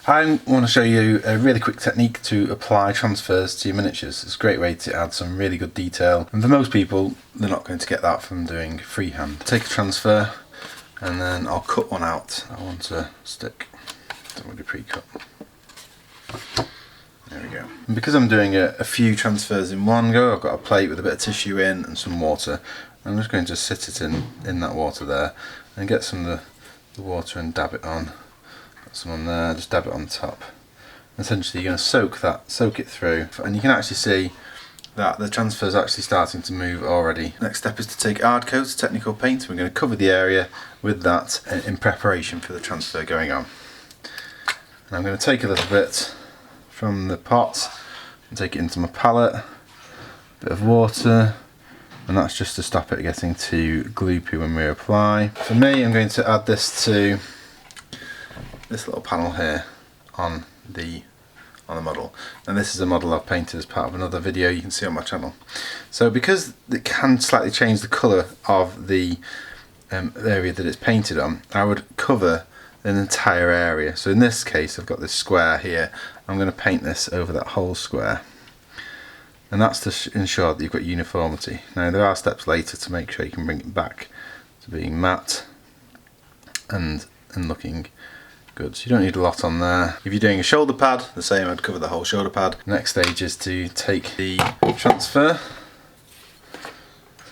I want to show you a really quick technique to apply transfers to your miniatures. It's a great way to add some really good detail, and for most people they're not going to get that from doing freehand. Take a transfer and then I'll cut one out. I want to stick, it's already pre-cut. There we go. And because I'm doing a few transfers in one go, I've got a plate with a bit of tissue in and some water. I'm just going to sit it in that water there and get some of the water and dab it on. Got some on there, just dab it on the top. Essentially you're going to soak it through, and you can actually see that the transfer is actually starting to move already. Next step is to take Ardcoat, technical paint. We're going to cover the area with that in preparation for the transfer going on. And I'm going to take a little bit from the pot and take it into my palette, a bit of water, and that's just to stop it getting too gloopy when we apply. For me, I'm going to add this to this little panel here on the model, and this is a model I've painted as part of another video you can see on my channel. So because it can slightly change the colour of the area that it's painted on, I would cover an entire area. So in this case I've got this square here, I'm going to paint this over that whole square, and that's to ensure that you've got uniformity. Now there are steps later to make sure you can bring it back to being matte and looking good. So you don't need a lot on there. If you're doing a shoulder pad, the same, I'd cover the whole shoulder pad. Next stage is to take the transfer,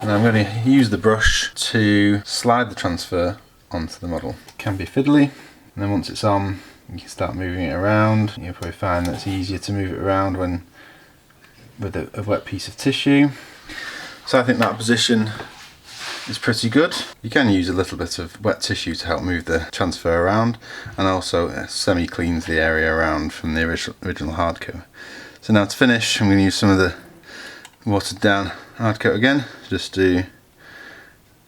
and I'm going to use the brush to slide the transfer onto the model. It can be fiddly, and then once it's on you can start moving it around. You'll probably find that it's easier to move it around when with a wet piece of tissue. So I think that position is pretty good. You can use a little bit of wet tissue to help move the transfer around, and also semi-cleans the area around from the original Ardcoat. So now to finish, I'm going to use some of the watered down Ardcoat again, just to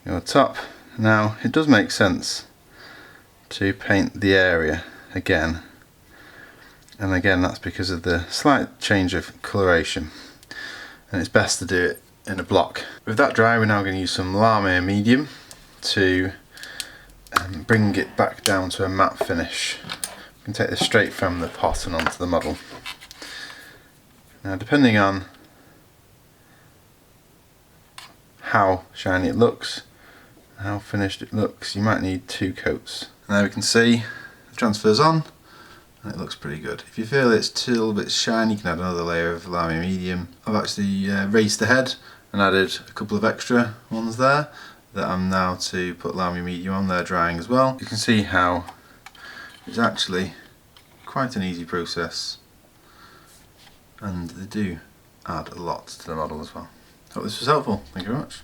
go on top. Now it does make sense to paint the area again, and again that's because of the slight change of coloration, and it's best to do it in a block. With that dry, we're now going to use some Lahmian Medium to bring it back down to a matte finish. You can take this straight from the pot and onto the model. Now depending on how shiny it looks, how finished it looks, you might need 2 coats. And there we can see the transfer's on, and it looks pretty good. If you feel it's still a little bit shiny, you can add another layer of Lahmian Medium. I've actually raised the head and added a couple of extra ones there that I'm now to put Lahmian Medium on. They're drying as well. You can see how it's actually quite an easy process, and they do add a lot to the model as well. Hope this was helpful. Thank you very much.